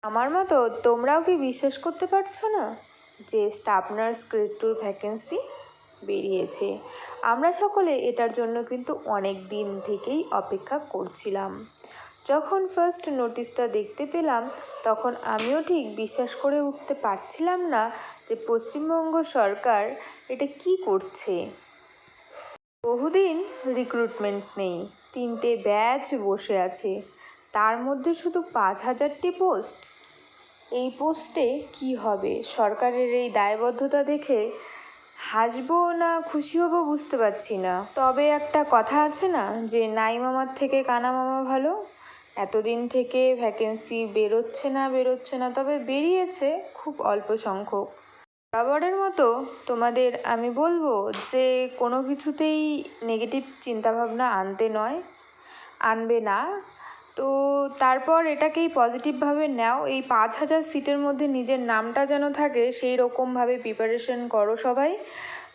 আমার মতো তোমরাও কি বিশ্বাস করতে পারছো না যে স্টাফ নার্স গ্রেড 2 ভ্যাকেন্সি বেরিয়েছে? আমরা সকলে এটার জন্য কিন্তু অনেক দিন থেকেই অপেক্ষা করছিলাম। যখন ফার্স্ট নোটিশটা দেখতে পেলাম তখন আমিও ঠিক বিশ্বাস করে উঠতে পারছিলাম না যে পশ্চিমবঙ্গ সরকার এটা কি করছে। বহুদিন রিক্রুটমেন্ট নেই, 3টে ব্যাচ বসে আছে, তার মধ্যে শুধু 5,000টি পোস্ট। এই পোস্টে কি হবে? সরকারের এই দায়বদ্ধতা দেখে হাসবো না খুশি হব বুঝতে পারছি না। তবে একটা কথা আছে না যে নাই মামার থেকে কানা মামা ভালো। এতদিন থেকে ভ্যাকেন্সি বেরোচ্ছে না, তবে বেরিয়েছে খুব অল্প সংখ্যক। বরাবরের মতো তোমাদের আমি বলবো যে কোনো কিছুতেই নেগেটিভ চিন্তাভাবনা আনবে না। তো তারপর এটাকেই পজিটিভভাবে নাও। এই 5,000 সিটের মধ্যে নিজের নামটা যেন থাকে সেই রকমভাবে প্রিপারেশন করো সবাই।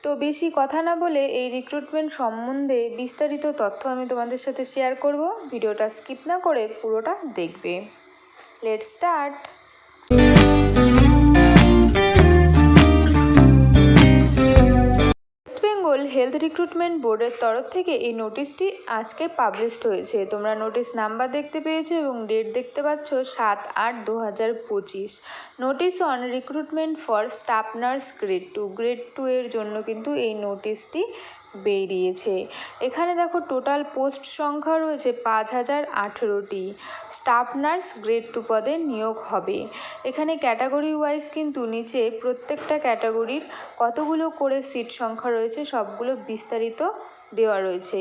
তো বেশি কথা না বলে এই রিক্রুটমেন্ট সম্বন্ধে বিস্তারিত তথ্য আমি তোমাদের সাথে শেয়ার করব। ভিডিওটা স্কিপ না করে পুরোটা দেখবে। Let's start. হেলথ রিক্রুটমেন্ট বোর্ডের তরফ থেকে এই নোটিশটি আজকে পাবলিশড হয়েছে। তোমরা নোটিশ নাম্বার দেখতে পেয়েছো এবং ডেট দেখতে পাচ্ছ 7/8/2025। Notice on recruitment for staff nurse grade 2 এর জন্য কিন্তু এই নোটিশটি বেরিয়েছে। এখানে দেখো টোটাল পোস্ট সংখ্যা রয়েছে 5,018টি। স্টাফ নার্স গ্রেড 2 পদে নিয়োগ হবে। এখানে ক্যাটাগরি ওয়াইজ কিন্তু নিচে প্রত্যেকটা ক্যাটাগরির কতগুলো করে সিট সংখ্যা রয়েছে সবগুলো বিস্তারিত দেওয়া রয়েছে।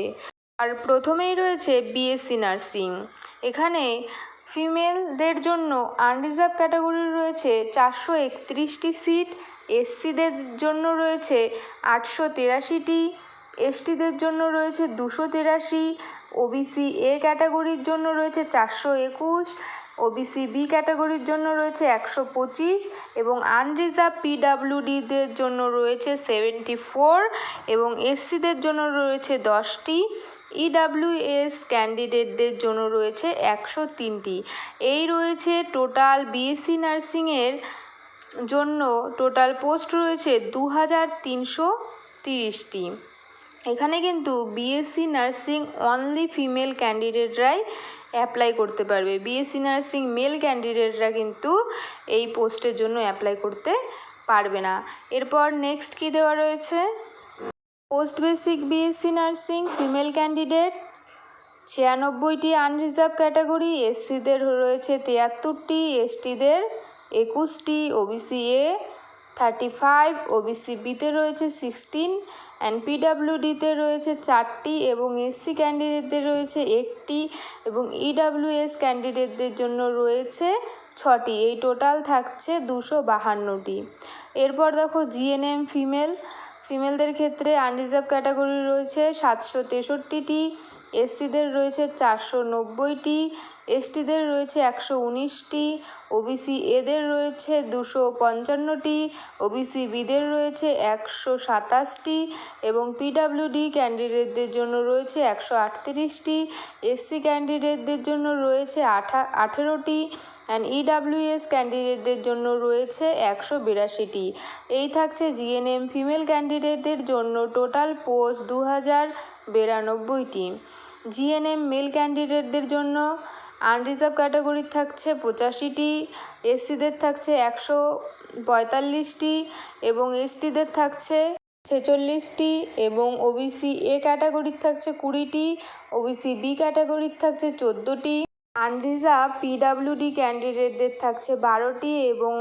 আর প্রথমেই রয়েছে বিএসসি নার্সিং। এখানে ফিমেলদের জন্য আনরিজার্ভ ক্যাটাগরি রয়েছে 431টি সিট, এসসিদের জন্য রয়েছে 883টি, এসটিদের জন্য রয়েছে 283, ওবিসি এ ক্যাটাগরির জন্য রয়েছে 421, ওবিসি বি ক্যাটাগরির জন্য রয়েছে 125 এবং আনরিজার্ভ পিডাব্লিউডিদের জন্য রয়েছে 74 এবং এসসিদের জন্য রয়েছে 10টি, ইডাব্লিউএস ক্যান্ডিডেটদের জন্য রয়েছে 103টি। এই রয়েছে টোটাল বিএসসি নার্সিংয়ের জন্য টোটাল পোস্ট রয়েছে 2,330টি। এখানে কিন্তু বিএসসি নার্সিং অনলি ফিমেল ক্যান্ডিডেটরাই অ্যাপ্লাই করতে পারবে। বিএসসি নার্সিং মেল ক্যান্ডিডেটরা কিন্তু এই পোস্টের জন্য অ্যাপ্লাই করতে পারবে না। এরপর নেক্সট কি দেওয়া রয়েছে? Post basic BSc nursing female candidate 96টি আনরিজার্ভ ক্যাটাগরি, এসসিদের রয়েছে 73টি, এসটিদের 21টি, ওবিসি এ 35, ওবিসি বিতে রয়েছে 16 অ্যান্ড পিডাব্লিউডিতে রয়েছে 4টি এবং এসসি ক্যান্ডিডেটদের রয়েছে 1টি এবং ইডাব্লিউএস ক্যান্ডিডেটদের জন্য রয়েছে 6টি। এই টোটাল থাকছে 252টি। এরপর দেখো জিএনএম ফিমেলদের ক্ষেত্রে আনরিজার্ভ ক্যাটাগরি রয়েছে 763টি, এসসিদের রয়েছে 490টি, এসটিদের রয়েছে 119টি, ওবিসি এদের রয়েছে 255টি, ওবিসি বিদের রয়েছে 127টি এবং পিডাব্লিউডি ক্যান্ডিডেটদের জন্য রয়েছে 138টি, এসসি ক্যান্ডিডেটদের জন্য রয়েছে 18টি অ্যান্ড ইডাব্লিউএস ক্যান্ডিডেটদের জন্য রয়েছে 182টি। এই থাকছে জিএনএম ফিমেল ক্যান্ডিডেটদের জন্য টোটাল পোস্ট 2,092টি। জিএনএম মেল ক্যান্ডিডেটদের জন্য আনরিজার্ভ ক্যাটাগরির থাকছে 85টি, এসসিদের থাকছে 145টি এবং এসটিদের থাকছে 46টি এবং ওবিসি এ ক্যাটাগরির থাকছে 20টি, ওবিসি বি ক্যাটাগরির থাকছে 14টি, আনরিজার্ভ পিডাব্লিউডি ক্যান্ডিডেটদের থাকছে 12টি এবং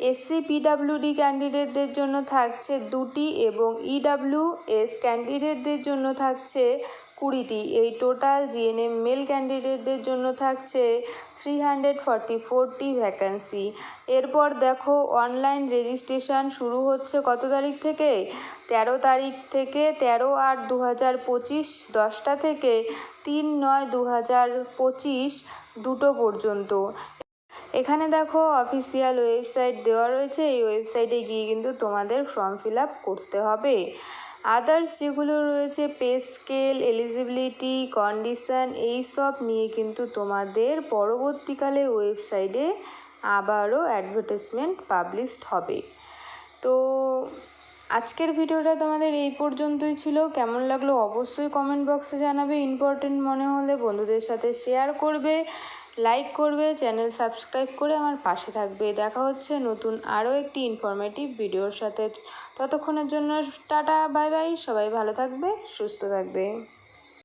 এসসি পিডাব্লিউডি ক্যান্ডিডেটদের জন্য থাকছে 2টি এবং ইডাব্লিউএস ক্যান্ডিডেটদের জন্য থাকছে 20টি। এই টোটাল জিএনএম মেল ক্যান্ডিডেটদের জন্য থাকছে 344টি ভ্যাকেন্সি। এরপর দেখো অনলাইন রেজিস্ট্রেশন শুরু হচ্ছে কত তারিখ থেকে? 13 তারিখ থেকে 13/8/2025 10টা থেকে 3/9/2025 2টো পর্যন্ত। এখানে দেখো অফিসিয়াল ওয়েবসাইট দেওয়া রয়েছে, এই ওয়েবসাইটে গিয়ে কিন্তু তোমাদের ফর্ম ফিল আপ করতে হবে। আদার্স যেগুলো রয়েছে পে স্কেল, এলিজিবিলিটি, কন্ডিশন, এই সব নিয়ে কিন্তু তোমাদের পরবর্তীকালে ওয়েবসাইটে আবারও অ্যাডভার্টাইজমেন্ট পাবলিশড হবে। তো আজকের ভিডিওটা তোমাদের এই পর্যন্তই ছিল। কেমন লাগলো অবশ্যই কমেন্ট বক্সে জানাবে। ইম্পর্টেন্ট মনে হলে বন্ধুদের সাথে শেয়ার করবে, লাইক করবে, চ্যানেল সাবস্ক্রাইব করে আমার পাশে থাকবে। দেখা হচ্ছে নতুন আরও একটি ইনফরমেটিভ ভিডিওর সাথে। ততক্ষণের জন্য টাটা, বাই বাই। সবাই ভালো থাকবে, সুস্থ থাকবে।